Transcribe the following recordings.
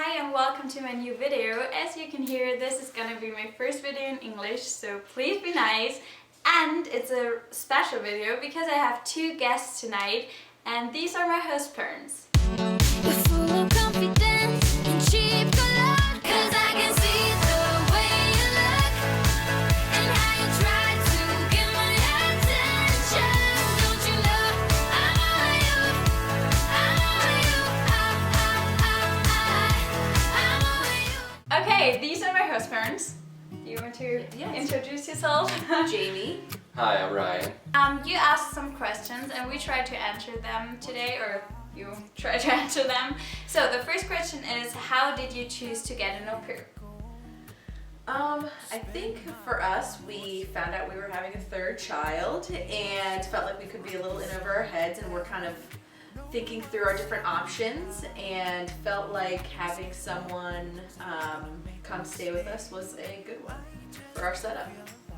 Hi and welcome to my new video. As you can hear, this is gonna be my first video in English, so please be nice. And it's a special video because I have two guests tonight, and these are my host parents. Okay, these are my host parents. Do you want to introduce yourself? Jamie. Hi, I'm Ryan. You asked some questions and we tried to answer them today, or you try to answer them. So the first question is, how did you choose to get an au pair? I think for us, we found out we were having a third child and felt like we could be a little in over our heads, and we're kind of thinking through our different options and felt like having someone come stay with us was a good one for our setup.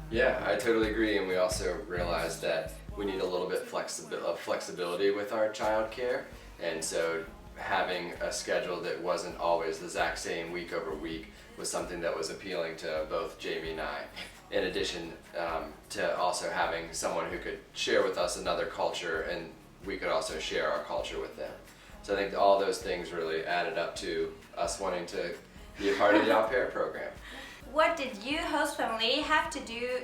Yeah, I totally agree, and we also realized that we need a little bit of flexibility with our childcare, and so having a schedule that wasn't always the exact same week over week was something that was appealing to both Jamie and I, in addition to also having someone who could share with us another culture, and we could also share our culture with them. So I think all those things really added up to us wanting to be a part of the AuPair program. What did you, host family, have to do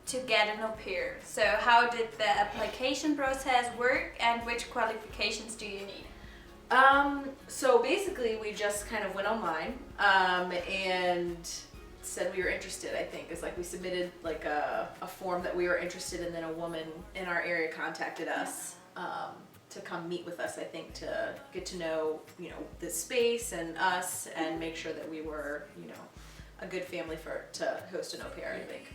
to get an au pair? So how did the application process work, and which qualifications do you need? So basically we just kind of went online and said we were interested. I think it's like we submitted like a form that we were interested in, and then a woman in our area contacted us to come meet with us, I think, to get to know, the space and us, and make sure that we were, a good family to host an au pair, I think.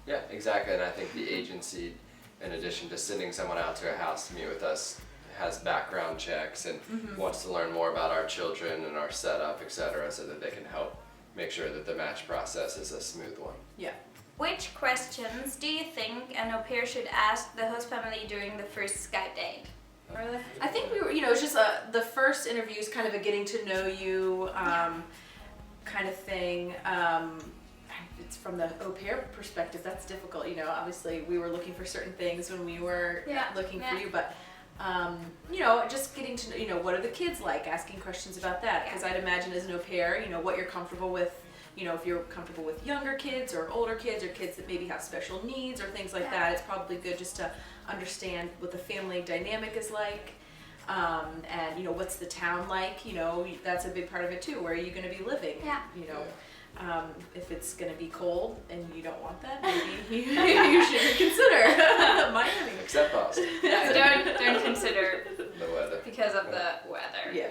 Yeah, exactly. And I think the agency, in addition to sending someone out to a house to meet with us, has background checks and wants to learn more about our children and our setup, etc., so that they can help make sure that the match process is a smooth one. Yeah. Which questions do you think an au pair should ask the host family during the first Skype date? I think we were, it's just the first interview is kind of a getting to know you kind of thing. It's from the au pair perspective, that's difficult. Obviously we were looking for certain things when we were looking for you, but just getting to know, what are the kids like, asking questions about that, because I'd imagine as an au pair, what you're comfortable with. If you're comfortable with younger kids or older kids, or kids that maybe have special needs or things like that, it's probably good just to understand what the family dynamic is like, and what's the town like. That's a big part of it too. Where are you going to be living? If it's going to be cold and you don't want that, maybe you should consider Miami. Except us. Don't consider The weather. because of the weather. Yeah.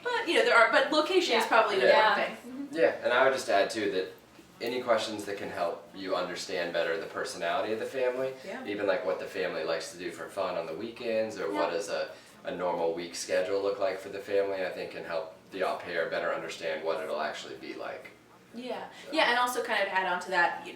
But but location is probably the important thing. Yeah, and I would just add too that any questions that can help you understand better the personality of the family, even like what the family likes to do for fun on the weekends, or what does a normal week schedule look like for the family, I think can help the au pair better understand what it'll actually be like. And also kind of add on to that,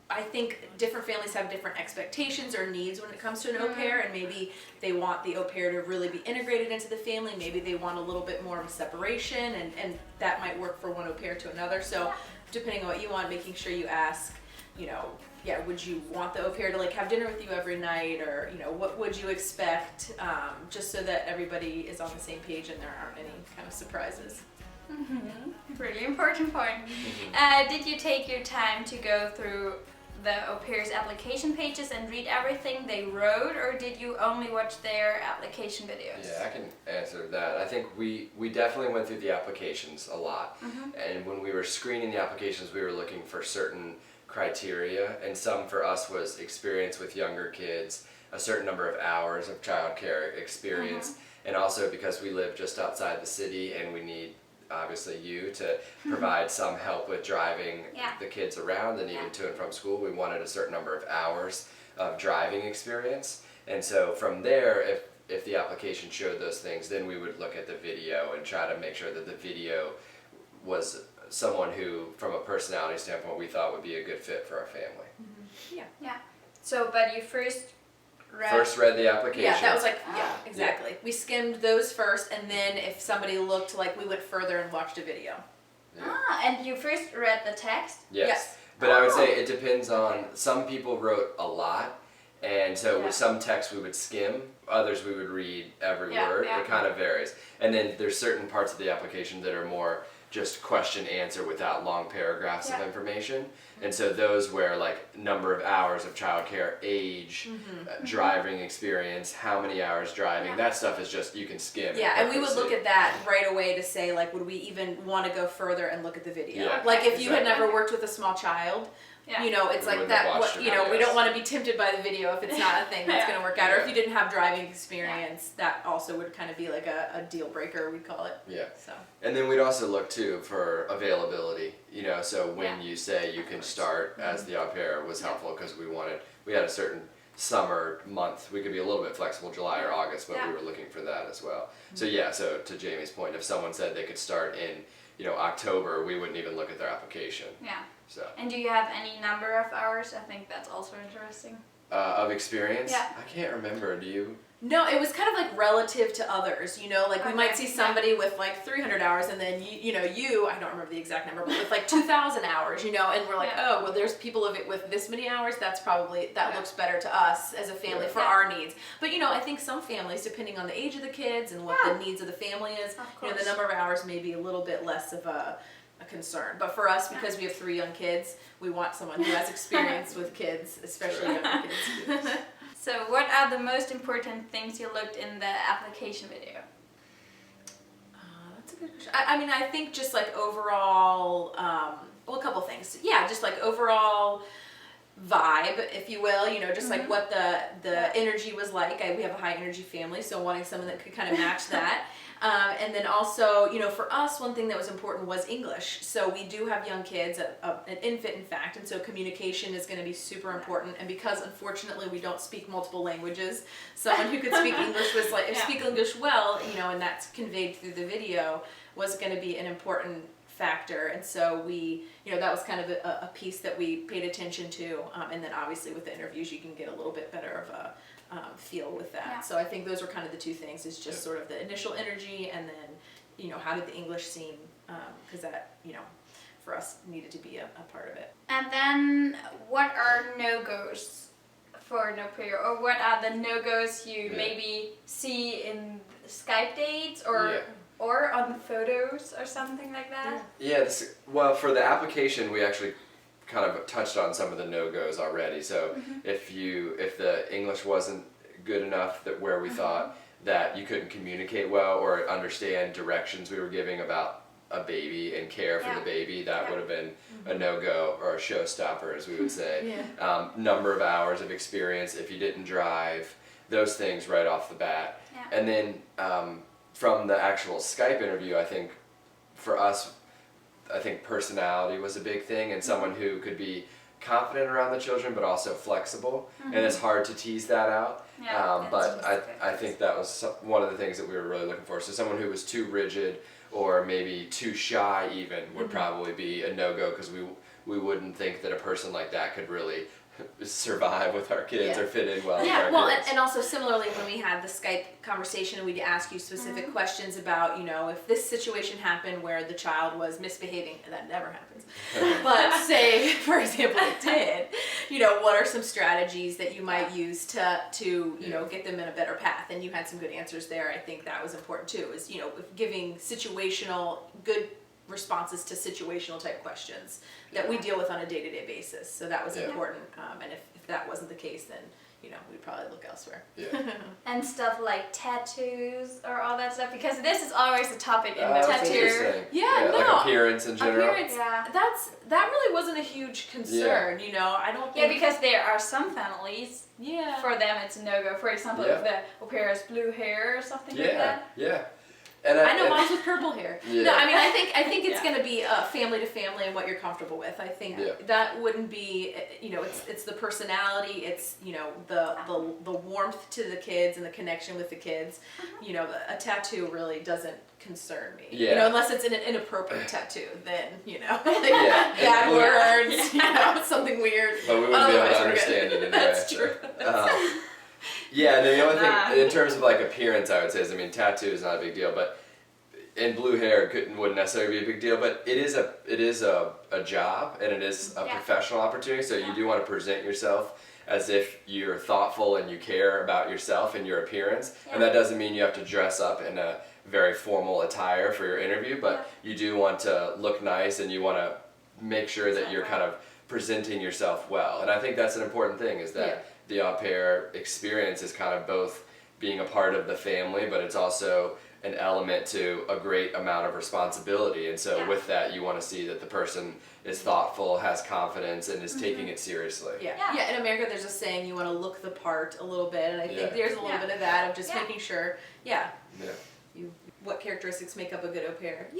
I think different families have different expectations or needs when it comes to an au pair, and maybe they want the au pair to really be integrated into the family. Maybe they want a little bit more of a separation, and that might work for one au pair to another. So depending on what you want, making sure you ask, would you want the au pair to have dinner with you every night, or what would you expect, just so that everybody is on the same page and there aren't any kind of surprises. Really important point. Did you take your time to go through the au pair's application pages and read everything they wrote, or did you only watch their application videos? Yeah, I can answer that. I think we definitely went through the applications a lot, and when we were screening the applications, we were looking for certain criteria, and some for us was experience with younger kids, a certain number of hours of childcare experience, and also because we live just outside the city and we need obviously you to provide some help with driving the kids around and even to and from school, we wanted a certain number of hours of driving experience. And so from there, if the application showed those things, then we would look at the video and try to make sure that the video was someone who, from a personality standpoint, we thought would be a good fit for our family. So, but you first first read the application. Yeah, that was like, exactly. Yeah. We skimmed those first, and then if somebody looked like, we went further and watched a video. Yeah. And you first read the text? Yes. But I would say it depends on, some people wrote a lot, and so with some text we would skim, others we would read every word. It kind of varies. And then there's certain parts of the application that are more just question answer without long paragraphs of information. And so those where like number of hours of childcare, age, driving experience, how many hours driving, that stuff is just, you can skim. Yeah, and we would look at that right away to say like, would we even want to go further and look at the video? Yeah, like if you had never worked with a small child, you know, it's like that, we don't want to be tempted by the video if it's not a thing that's going to work out. Or if you didn't have driving experience, that also would kind of be like a deal breaker, we'd call it. Yeah. So. And then we'd also look too for availability, you know, so when you say you can start as the au pair was helpful because we had a certain summer month. We could be a little bit flexible, July or August, but we were looking for that as well. So so to Jamie's point, if someone said they could start in, you know, October, we wouldn't even look at their application. Yeah. So. And do you have any number of hours? I think that's also interesting. Of experience? Yeah. I can't remember. Do you? No, it was kind of like relative to others, you know, like we might see somebody with like 300 hours and then you I don't remember the exact number, but with like 2,000 hours, you know, and we're like, oh, well, there's people of it with this many hours, that's probably, that looks better to us as a family for our needs. But, you know, I think some families, depending on the age of the kids and what the needs of the family is, you know, the number of hours may be a little bit less of a concern. But for us, because we have 3 young kids, we want someone who has experience with kids, especially younger kids. So what are the most important things you looked in the application video? That's a good question. I mean, I think just like overall, well, a couple things. Yeah, just like overall vibe, if you will, you know, just like what the energy was like. We have a high energy family, so wanting someone that could kind of match that. And then also, you know, for us, one thing that was important was English. So we do have young kids, an infant in fact, and so communication is going to be super important. And because unfortunately we don't speak multiple languages, someone who could speak English was like, speak English well, you know, and that's conveyed through the video, was going to be an important factor. And so we, you know, that was kind of a piece that we paid attention to. And then obviously with the interviews, you can get a little bit better of a feel with that. Yeah. So I think those are kind of the 2 things, is just sort of the initial energy and then, you know, how did the English seem, because that, you know, for us needed to be a part of it. And then what are no-goes for an au pair, or what are the no-goes you maybe see in Skype dates or on photos or something like that? Yeah, well, for the application, we actually kind of touched on some of the no-goes already. So if the English wasn't good enough that where we thought that you couldn't communicate well or understand directions we were giving about a baby and care for the baby, that would have been a no-go or a showstopper, as we would say. Number of hours of experience, if you didn't drive, those things right off the bat. And then from the actual Skype interview, I think for us, personality was a big thing, and someone who could be confident around the children but also flexible, and it's hard to tease that out. But I think that was one of the things that we were really looking for. So someone who was too rigid or maybe too shy even would probably be a no-go, because we wouldn't think that a person like that could really survive with our kids or fit in well with our kids. And also similarly, when we had the Skype conversation, we'd ask you specific questions about, you know, if this situation happened where the child was misbehaving, and that never happens, but say, for example, it did, you know, what are some strategies that you might use to you know, get them in a better path? And you had some good answers there. I think that was important too, is, you know, giving good responses to situational type questions that we deal with on a day-to-day basis. So that was important. And if that wasn't the case, then, you know, we'd probably look elsewhere. And stuff like tattoos or all that stuff, because this is always a topic in the tattoo. Like appearance in general. That really wasn't a huge concern, you know. I don't think. Yeah, because there are some families, for them it's a no-go. For example, if the au pair has blue hair or something like that. And I know moms with purple hair. No, I mean, I think it's going to be family to family and what you're comfortable with. I think that wouldn't be, you know, it's the personality, it's, you know, the warmth to the kids and the connection with the kids. You know, a tattoo really doesn't concern me. You know, unless it's an inappropriate tattoo, then, you know, bad words, you know, something weird. But we wouldn't be able to understand it anyway. That's true. Yeah, and the only thing, in terms of like appearance, I would say is, I mean, tattoo is not a big deal, but and blue hair wouldn't necessarily be a big deal, but it is a job, and it is a professional opportunity, so you do want to present yourself as if you're thoughtful and you care about yourself and your appearance, and that doesn't mean you have to dress up in a very formal attire for your interview, but you do want to look nice, and you want to make sure that you're kind of presenting yourself well. And I think that's an important thing, is that the au pair experience is kind of both being a part of the family, but it's also an element to a great amount of responsibility. And so with that, you want to see that the person is thoughtful, has confidence, and is taking it seriously. Yeah. In America, there's a saying, you want to look the part a little bit, and I think there's a little bit of that, of just making sure, what characteristics make up a good au pair.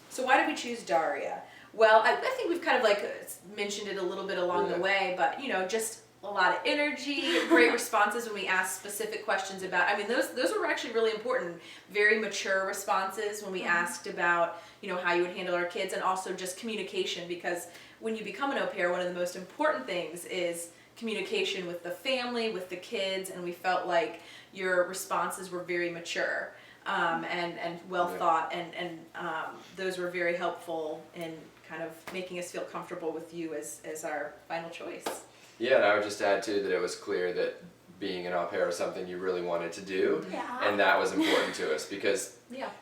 So why did we choose Daria? Well, I think we've kind of like mentioned it a little bit along the way, but you know, just a lot of energy, great responses when we asked specific questions about, I mean, those were actually really important, very mature responses when we asked about, you know, how you would handle our kids, and also just communication, because when you become an au pair, one of the most important things is communication with the family, with the kids, and we felt like your responses were very mature. And well thought, and those were very helpful in kind of making us feel comfortable with you as our final choice. Yeah, and I would just add too that it was clear that being an au pair was something you really wanted to do, and that was important to us, because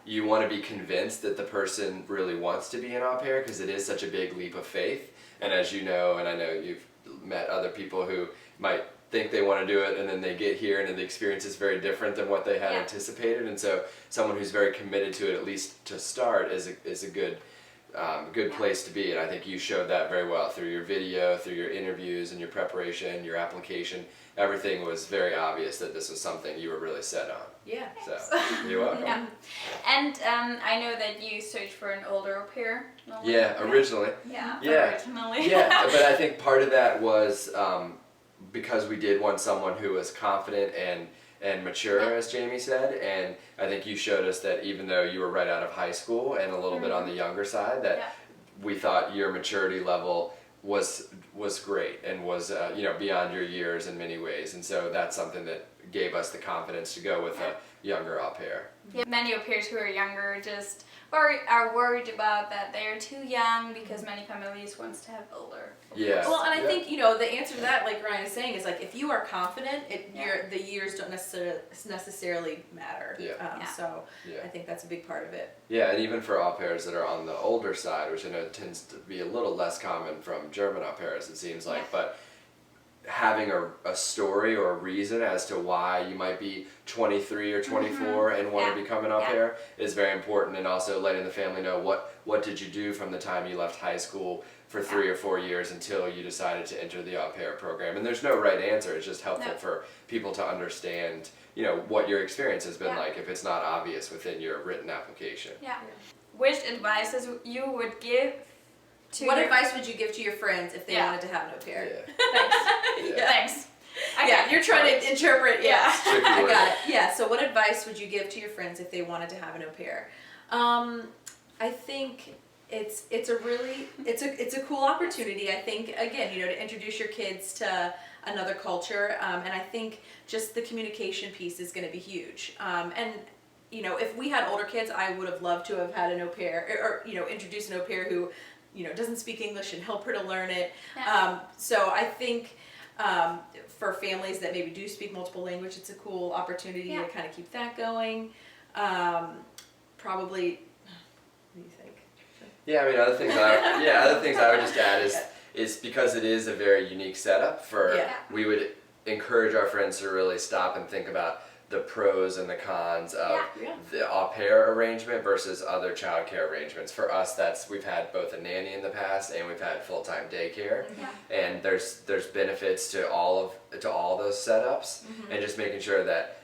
you want to be convinced that the person really wants to be an au pair, because it is such a big leap of faith. And as you know, and I know you've met other people who might think they want to do it, and then they get here and the experience is very different than what they had anticipated, and so someone who's very committed to it, at least to start, is a good place to be. And I think you showed that very well through your video, through your interviews, and your preparation, your application. Everything was very obvious that this was something you were really set on. Yeah. So you're welcome. And I know that you searched for an older au pair. Originally. Originally. But I think part of that was because we did want someone who was confident and mature, as Jamie said, and I think you showed us that even though you were right out of high school and a little bit on the younger side, that we thought your maturity level was great, and was beyond your years in many ways, and so that's something that gave us the confidence to go with a younger au pair. Many au pairs who are younger just are worried about that they're too young, because many families wants to have older. Well, and I think, you know, the answer to that, like Ryan is saying, is like, if you are confident, the years don't necessarily matter. So I think that's a big part of it. Yeah, and even for au pairs that are on the older side, which I know tends to be a little less common from German au pairs, it seems like, but having a story or a reason as to why you might be 23 or 24 and want to become an au pair is very important, and also letting the family know what did you do from the time you left high school for 3 or 4 years until you decided to enter the au pair program. And there's no right answer, it's just helpful for people to understand, you know, what your experience has been like, if it's not obvious within your written application. Which advices you would give to advice would you give to your friends if they wanted to have an au pair? Thanks. You're trying to interpret. I got it. Yeah. So what advice would you give to your friends if they wanted to have an au pair? I think it's a cool opportunity. I think, again, you know, to introduce your kids to another culture, and I think just the communication piece is going to be huge. And you know, if we had older kids, I would have loved to have had an au pair, or you know, introduce an au pair who, you know, doesn't speak English, and help her to learn it. So I think for families that maybe do speak multiple languages, it's a cool opportunity to kind of keep that going. Probably, what do you think? Yeah, I mean, other things I would just add is because it is a very unique setup we would encourage our friends to really stop and think about the pros and the cons of the au pair arrangement versus other childcare arrangements. For us, we've had both a nanny in the past, and we've had full-time daycare, and there's benefits to all those setups, and just making sure that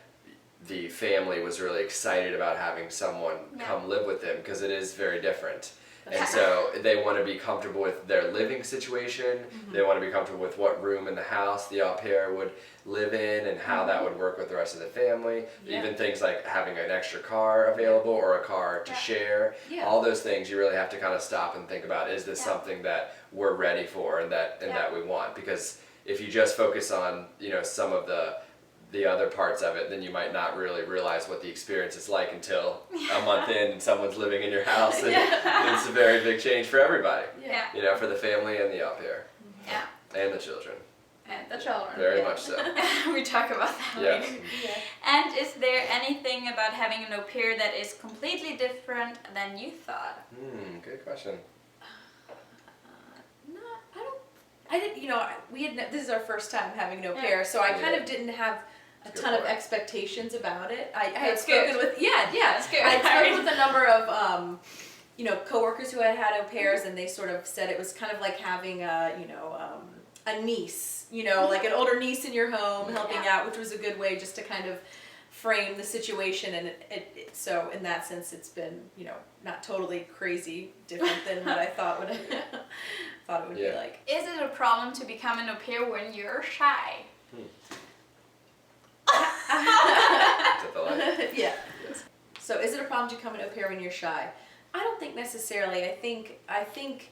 the family was really excited about having someone come live with them, because it is very different. And so they want to be comfortable with their living situation. They want to be comfortable with what room in the house the au pair would live in, and how that would work with the rest of the family. Even things like having an extra car available, or a car to share. All those things you really have to kind of stop and think about, is this something that we're ready for and that we want? Because if you just focus on, you know, some of the the other parts of it, then you might not really realize what the experience is like until a month in and someone's living in your house, and it's a very big change for everybody. Yeah. You know, for the family and the au pair. Yeah. And the children. And the children. Very much so. We talk about that Yes. later. And is there anything about having an au pair that is completely different than you thought? Good question. I didn't, you know, this is our first time having an au pair, so I kind of didn't have a ton of expectations about it. I had spoken with, That's good. I had spoken with a number of, you know, coworkers who had had au pairs, and they sort of said it was kind of like having a, you know, a niece, you know, like an older niece in your home helping out, which was a good way just to kind of frame the situation. And so in that sense, it's been, you know, not totally crazy different than what I thought it would be like. Is it a problem to become an au pair when you're shy? Yeah. Yes. So is it a problem to become an au pair when you're shy? I don't think necessarily. I think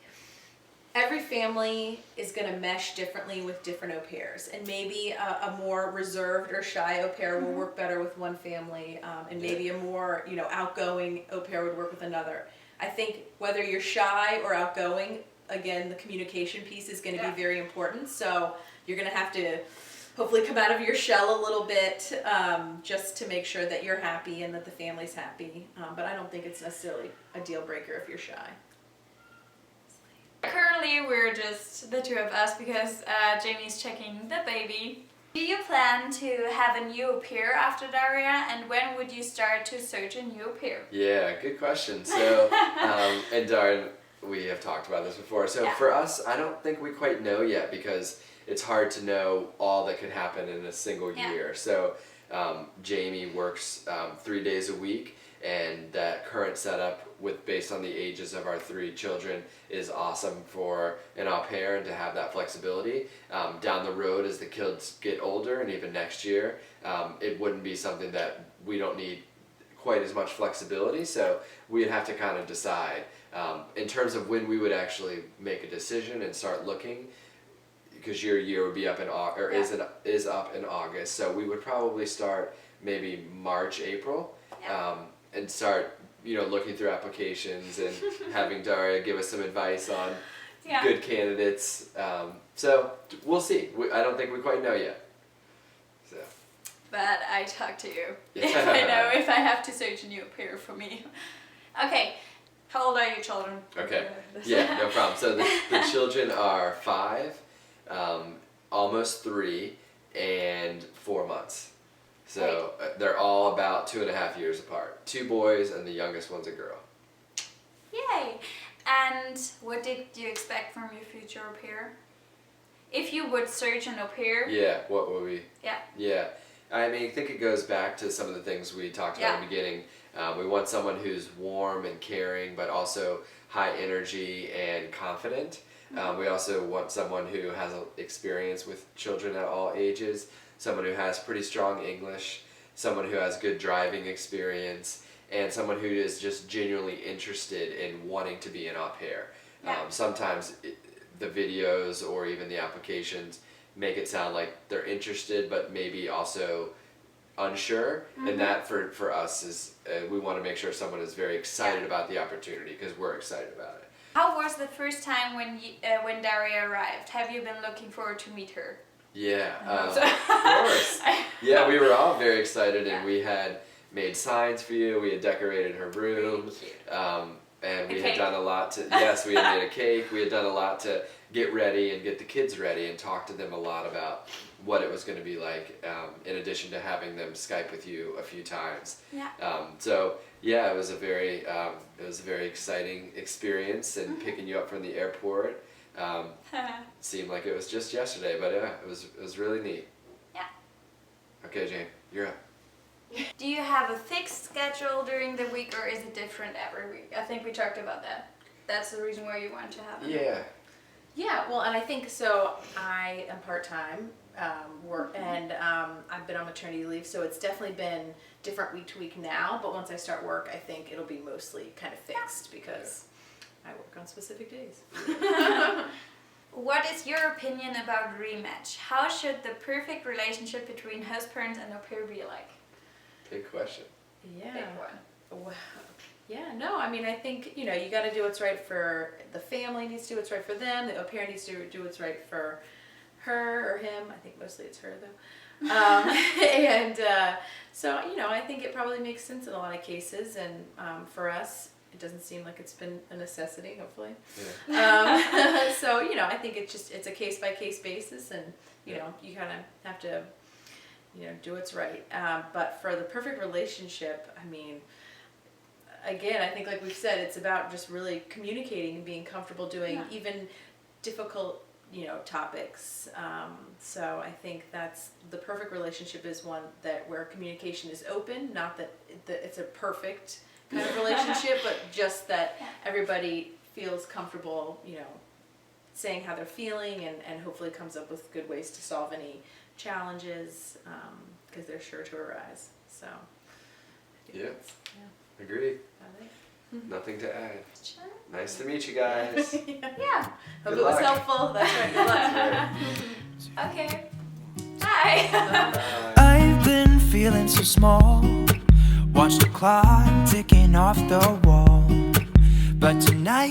every family is going to mesh differently with different au pairs, and maybe a more reserved or shy au pair will work better with one family, and maybe a more, you know, outgoing au pair would work with another. I think whether you're shy or outgoing, again, the communication piece is going to be very important. So you're going to have to hopefully come out of your shell a little bit, just to make sure that you're happy and that the family's happy. But I don't think it's necessarily a deal breaker if you're shy. Currently, we're just the two of us because Jamie's checking the baby. Do you plan to have a new au pair after Daria, and when would you start to search a new au pair? Yeah, good question. So, and Daria, we have talked about this before. So for us, I don't think we quite know yet because it's hard to know all that could happen in a single year. So Jamie works 3 days a week, and that current setup based on the ages of our 3 children is awesome for an au pair and to have that flexibility. Down the road as the kids get older and even next year, it wouldn't be something that we don't need quite as much flexibility, so we'd have to kind of decide. In terms of when we would actually make a decision and start looking, because your year would be up in is up in August, so we would probably start maybe March, April, and start, you know, looking through applications and having Daria give us some advice on good candidates. So we'll see. I don't think we quite know yet. So. But I talk to you if I know if I have to search a new au pair for me. Okay, how old are your children? Okay, yeah, no problem. So the children are 5, almost 3, and 4 months. So they're all about 2.5 years apart. 2 boys, and the youngest one's a girl. Yay! And what did you expect from your future au pair? If you would search an au pair? Yeah, what would we? Yeah. Yeah. I mean, I think it goes back to some of the things we talked about in the beginning. We want someone who's warm and caring, but also high energy and confident. We also want someone who has experience with children at all ages, someone who has pretty strong English, someone who has good driving experience, and someone who is just genuinely interested in wanting to be an au pair. Sometimes the videos or even the applications make it sound like they're interested, but maybe also unsure. And that for us is, we want to make sure someone is very excited about the opportunity because we're excited about it. How was the first time when Daria arrived? Have you been looking forward to meet her? Yeah, of course. Yeah, we were all very excited, and we had made signs for you. We had decorated her room, and we had done a lot to. Yes, we had made a cake. We had done a lot to get ready and get the kids ready and talk to them a lot about what it was going to be like. In addition to having them Skype with you a few times. So yeah, it was a very exciting experience, and picking you up from the airport. Seemed like it was just yesterday, but yeah, it was really neat. Yeah. Okay, Jane, you're up. Do you have a fixed schedule during the week, or is it different every week? I think we talked about that. That's the reason why you want to have it. Yeah, well, and I think so. I am part-time work, and I've been on maternity leave, so it's definitely been different week to week now. But once I start work, I think it'll be mostly kind of fixed because I work on specific days. what is your opinion about Rematch? How should the perfect relationship between host parents and au pair be like? Big question. Yeah. Big one. Wow. Yeah, no, I mean, I think, you got to do what's right for the family, needs to do what's right for them, the au pair needs to do what's right for her or him. I think mostly it's her, though. So, I think it probably makes sense in a lot of cases, and for us, it doesn't seem like it's been a necessity, hopefully. Yeah. So, I think it's a case-by-case basis, and, you kind of have to, do what's right. But for the perfect relationship, I mean, again, I think like we've said, it's about just really communicating and being comfortable doing even difficult, topics. So I think that's the perfect relationship is one where communication is open, not that it's a perfect kind of relationship, but just that everybody feels comfortable, saying how they're feeling and hopefully comes up with good ways to solve any challenges, because they're sure to arise. So Yeah. Agreed. Nothing to add. Sure. Nice to meet you guys. Yeah. Hope Good it was luck. helpful. That's right. Good luck. Okay. Bye. I've been feeling so small. Watch the clock ticking off the wall. But tonight